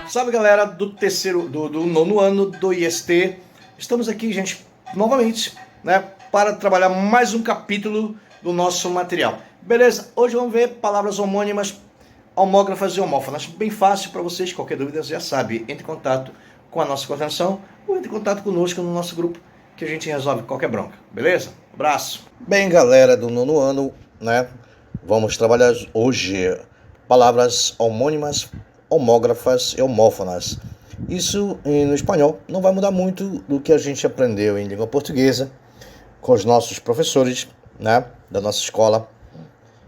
Salve, galera do nono ano do IST. Estamos aqui, gente, novamente, né, para trabalhar mais um capítulo do nosso material. Beleza? Hoje vamos ver palavras homônimas, homógrafas e homófonas. Bem fácil para vocês, qualquer dúvida você já sabe. Entre em contato com a nossa coordenação ou entre em contato conosco no nosso grupo, que a gente resolve qualquer bronca. Beleza? Abraço. Bem, galera do nono ano, né? Vamos trabalhar hoje palavras homônimas, homógrafas e homófonas. Isso no espanhol não vai mudar muito do que a gente aprendeu em língua portuguesa com os nossos professores, né, da nossa escola.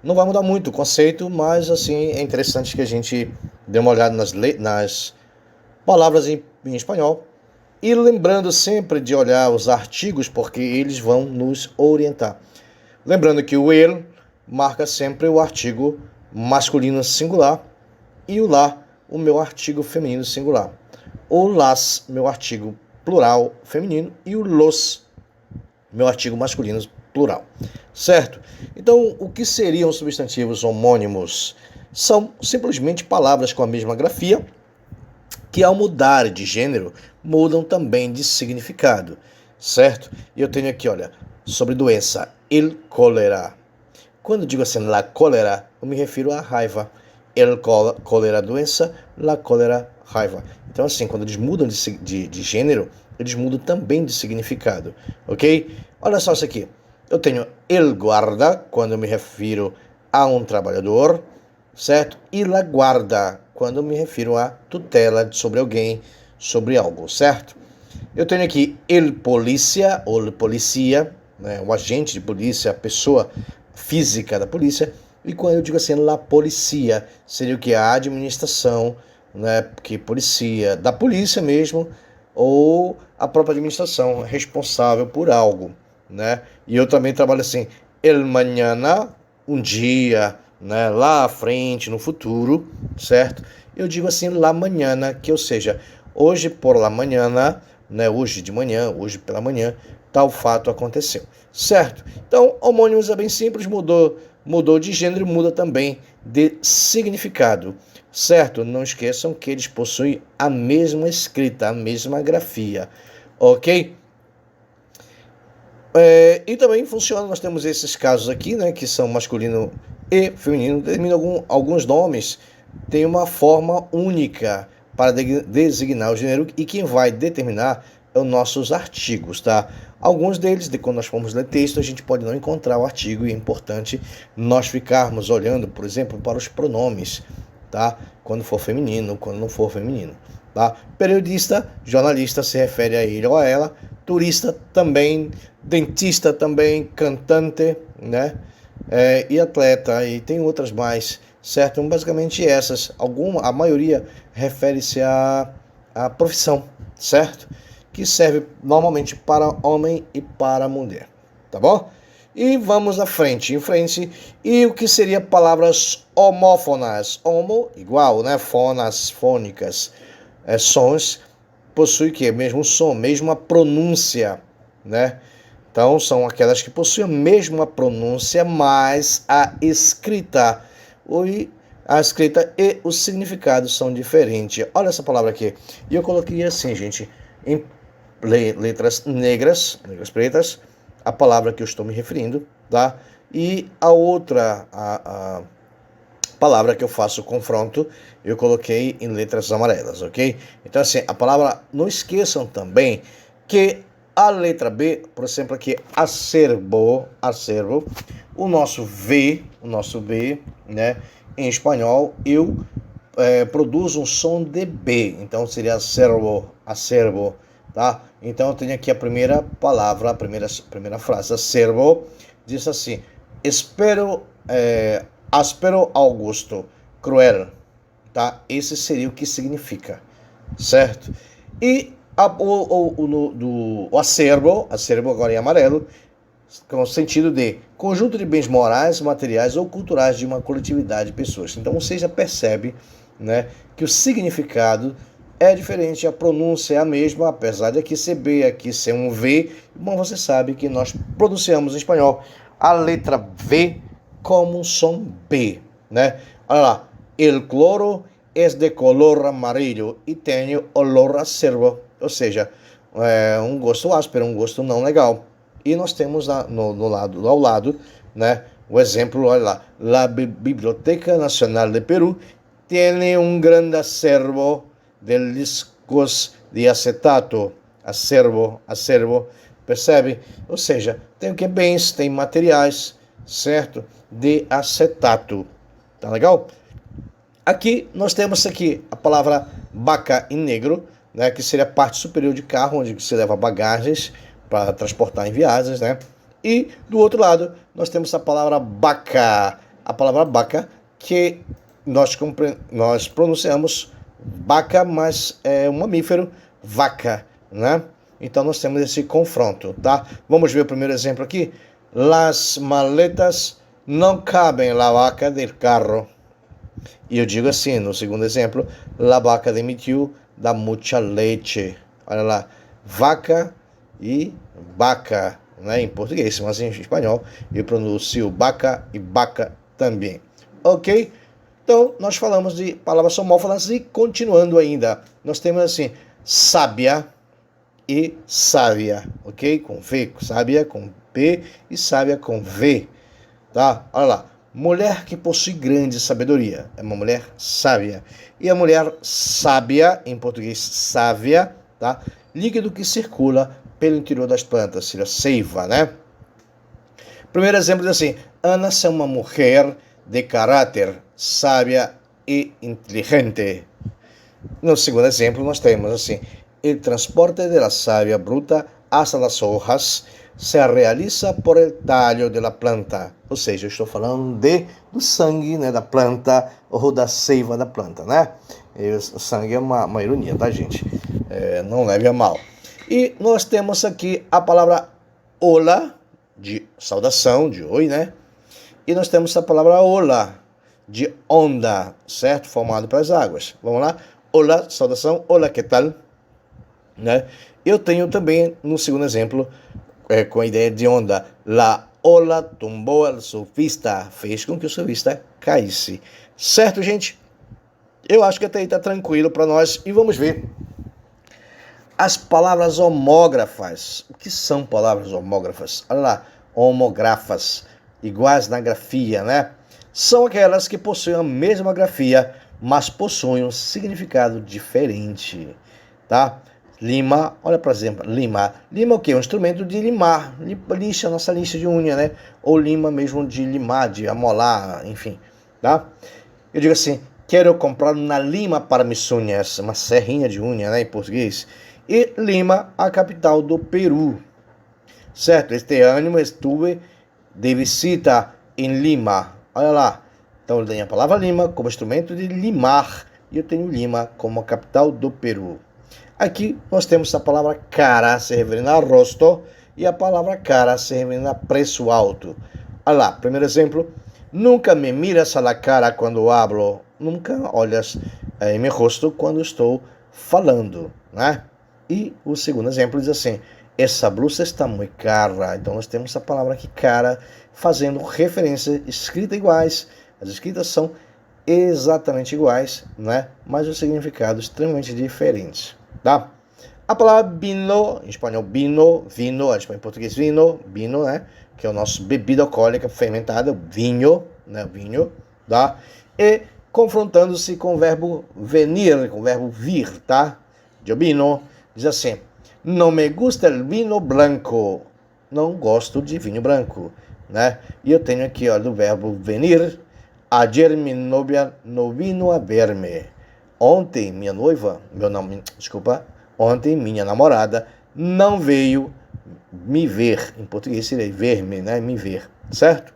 Não vai mudar muito o conceito, mas assim é interessante que a gente dê uma olhada nas palavras em espanhol e lembrando sempre de olhar os artigos, porque eles vão nos orientar. Lembrando que o el marca sempre o artigo masculino singular e o lá, o meu artigo feminino singular. O las, meu artigo plural feminino, e o los, meu artigo masculino plural. Certo? Então, o que seriam substantivos homônimos? São simplesmente palavras com a mesma grafia, que ao mudar de gênero, mudam também de significado. Certo? E eu tenho aqui, olha, sobre doença, el cólera. Quando eu digo assim, la cólera, eu me refiro à raiva. El cólera, doença, la cólera, raiva. Então, assim, quando eles mudam de gênero, eles mudam também de significado, ok? Olha só isso aqui. Eu tenho el guarda, quando eu me refiro a um trabalhador, certo? E la guarda, quando eu me refiro a tutela sobre alguém, sobre algo, certo? Eu tenho aqui el polícia, ou policia, né? O agente de polícia, a pessoa física da polícia. E quando eu digo assim, la policia, seria o que? A administração, né? Porque policia, da polícia mesmo, ou a própria administração responsável por algo, né? E eu também trabalho assim, el mañana, um dia, né? Lá à frente, no futuro, certo? Eu digo assim, la mañana, que ou seja, hoje por la mañana, né? Hoje de manhã, hoje pela manhã, tal fato aconteceu, certo? Então, homônimos é bem simples, mudou de gênero, muda também de significado, certo? Não esqueçam que eles possuem a mesma escrita, a mesma grafia, ok? E também funciona, nós temos esses casos aqui, né, que são masculino e feminino, determinam alguns nomes, tem uma forma única para designar o gênero e quem vai determinar é os nossos artigos, tá? Alguns deles, quando nós formos ler texto, a gente pode não encontrar o artigo e é importante nós ficarmos olhando, por exemplo, para os pronomes, tá? Quando for feminino, quando não for feminino, tá? Periodista, jornalista se refere a ele ou a ela, turista também, dentista também, cantante, né? E atleta, e tem outras mais, certo? Então, basicamente essas, a maioria refere-se à profissão, certo? Que serve normalmente para homem e para mulher, tá bom? E vamos em frente. E o que seria palavras homófonas? Homo, igual, né? Fonas, fônicas, sons, possui o quê? Mesmo som, mesma pronúncia, né? Então, são aquelas que possuem a mesma pronúncia, mas a escrita e o significado são diferentes. Olha essa palavra aqui. E eu coloquei assim, gente, em letras negras pretas, a palavra que eu estou me referindo, tá? E a outra, a palavra que eu faço o confronto, eu coloquei em letras amarelas, ok? Então, assim, a palavra, não esqueçam também que a letra B, por exemplo, aqui, acervo, o nosso V, né? Em espanhol, eu produzo um som de B, então seria acervo, tá? Então eu tenho aqui a primeira palavra, a primeira frase, acervo, diz assim, áspero Augusto, cruel, tá? Esse seria o que significa, certo? E o acervo agora em amarelo, com o sentido de conjunto de bens morais, materiais ou culturais de uma coletividade de pessoas. Então você já percebe, né, que o significado é diferente, a pronúncia é a mesma, apesar de aqui ser B, aqui ser um V. Bom, você sabe que nós pronunciamos em espanhol a letra V como um som B, né? Olha lá, el cloro é de color amarillo e tem olor a cervo, ou seja, um gosto áspero, um gosto não legal. E nós temos ao lado, né, o exemplo, olha lá, la Biblioteca Nacional de Perú tem um grande acervo de discos de acetato, acervo, percebe? Ou seja, tem o que? Bens, tem materiais, certo? De acetato, tá legal? Aqui nós temos aqui a palavra baca em negro, né, que seria a parte superior de carro, onde se leva bagagens para transportar em viagens, né? E do outro lado nós temos a palavra baca, que nós pronunciamos baca, mas é um mamífero, vaca, né? Então nós temos esse confronto, tá? Vamos ver o primeiro exemplo aqui. Las maletas não cabem na vaca del carro. E eu digo assim, no segundo exemplo, la vaca de mi tio dá mucha leche. Olha lá, vaca e vaca, né, em português, mas em espanhol eu pronuncio vaca e vaca também. Ok? Então, nós falamos de palavras homófonas e continuando ainda, nós temos assim, sábia e sábia, ok? Com V, sábia com P e sábia com V, tá? Olha lá. Mulher que possui grande sabedoria, é uma mulher sábia. E a mulher sábia, em português sávia, tá? Líquido que circula pelo interior das plantas, seria seiva, né? Primeiro exemplo diz assim, Ana é uma mulher de caráter sábia e inteligente. No segundo exemplo nós temos assim, el transporte de la savia bruta hasta las hojas se realiza por el tallo de la planta. Ou seja, eu estou falando do sangue, né, da planta ou da seiva da planta, né? E o sangue é uma ironia, tá, gente? Não leve a mal. E nós temos aqui a palavra hola, de saudação, de oi, né? E nós temos a palavra hola, de onda, certo? Formado pelas águas. Vamos lá? Hola, saudação. Hola, que tal? Né? Eu tenho também, no segundo exemplo, com a ideia de onda, la ola tumbou al surfista, fez com que o surfista caísse. Certo, gente? Eu acho que até aí tá tranquilo para nós e vamos ver as palavras homógrafas. O que são palavras homógrafas? Olha lá, homografas, iguais na grafia, né? São aquelas que possuem a mesma grafia, mas possuem um significado diferente, tá? Lima, olha por exemplo, lima. Lima é o quê? Um instrumento de limar, lixa, nossa lixa de unha, né? Ou lima mesmo de limar, de amolar, enfim, tá? Eu digo assim, quero comprar uma lima para minhas unhas, uma serrinha de unha, né, em português. E Lima, a capital do Peru, certo? Este ano estuve de visita em Lima, olha lá. Então eu tenho a palavra Lima como instrumento de limar, e eu tenho Lima como a capital do Peru. Aqui nós temos a palavra cara, se referindo a rosto, e a palavra cara se referindo a preço alto. Olha lá, primeiro exemplo. Nunca me miras a la cara quando hablo. Nunca olhas em meu rosto quando estou falando, né? E o segundo exemplo diz assim, essa blusa está muito cara. Então nós temos a palavra aqui cara, fazendo referência, escrita iguais. As escritas são exatamente iguais, né? Mas o significado extremamente diferente. Tá? A palavra vino, em espanhol vino, em português vino, né? Que é o nosso bebida alcoólica fermentada, vinho, né? Vinho, tá? E confrontando-se com o verbo venir, com o verbo vir, tá? Eu vino, diz assim, não me gusta el vino blanco, não gosto de vinho branco, né? E eu tenho aqui, ó, do verbo venir, ayer mi novia no vino a verme. Ontem, ontem minha namorada não veio me ver. Em português seria ver-me, né? Me ver, certo?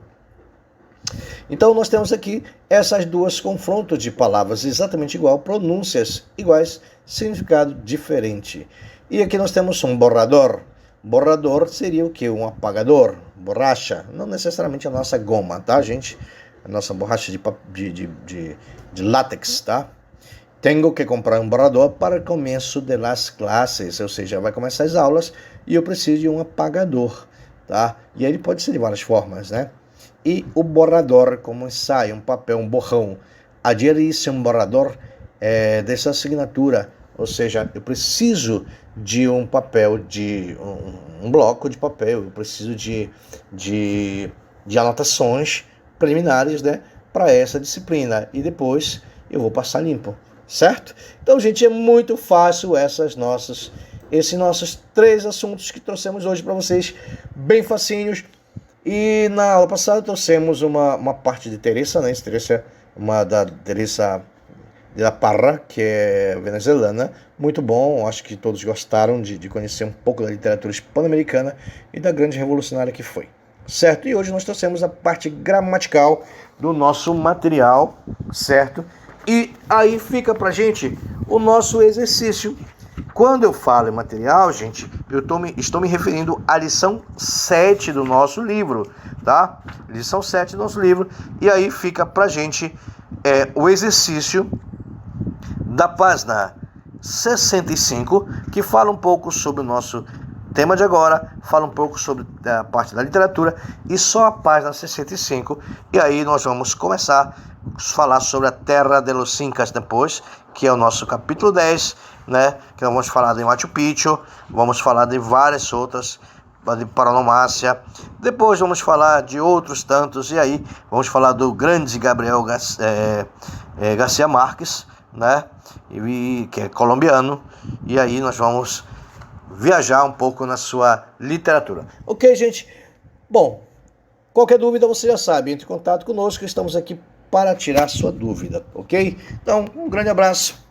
Então nós temos aqui essas duas confrontos de palavras exatamente igual, pronúncias iguais, significado diferente. E aqui nós temos um borrador. Borrador seria o que? Um apagador, borracha. Não necessariamente a nossa goma, tá, gente? A nossa borracha de látex, tá? Tenho que comprar um borrador para o começo das classes, ou seja, vai começar as aulas e eu preciso de um apagador, tá? E ele pode ser de várias formas, né? E o borrador como ensaio, um papel, um borrão. Adquirir-se um borrador dessa assinatura, ou seja, eu preciso de um papel, de um bloco de papel, eu preciso de anotações preliminares, né, para essa disciplina, e depois eu vou passar limpo, certo? Então, gente, é muito fácil esses nossos 3 assuntos que trouxemos hoje para vocês, bem facinhos. E na aula passada trouxemos uma parte de Teresa, né? Teresa, da Teresa de la Parra, que é venezuelana. Muito bom, acho que todos gostaram de conhecer um pouco da literatura hispano-americana e da grande revolucionária que foi, certo? E hoje nós trouxemos a parte gramatical do nosso material, certo? E aí fica pra gente o nosso exercício. Quando eu falo em material, gente, eu estou me referindo à lição 7 do nosso livro, tá? Lição 7 do nosso livro. E aí fica pra gente o exercício da página 65, que fala um pouco sobre o nosso tema de agora, fala um pouco sobre a parte da literatura, e só a página 65, e aí nós vamos começar a falar sobre a Terra de los Incas depois, que é o nosso capítulo 10, né, que nós vamos falar de Machu Picchu, vamos falar de várias outras, de Paronomácia, depois vamos falar de outros tantos, e aí vamos falar do grande Gabriel Garcia Marques, né, que é colombiano, e aí nós vamos viajar um pouco na sua literatura. Ok, gente? Bom, qualquer dúvida você já sabe, entre em contato conosco, estamos aqui para tirar sua dúvida, ok? Então, um grande abraço.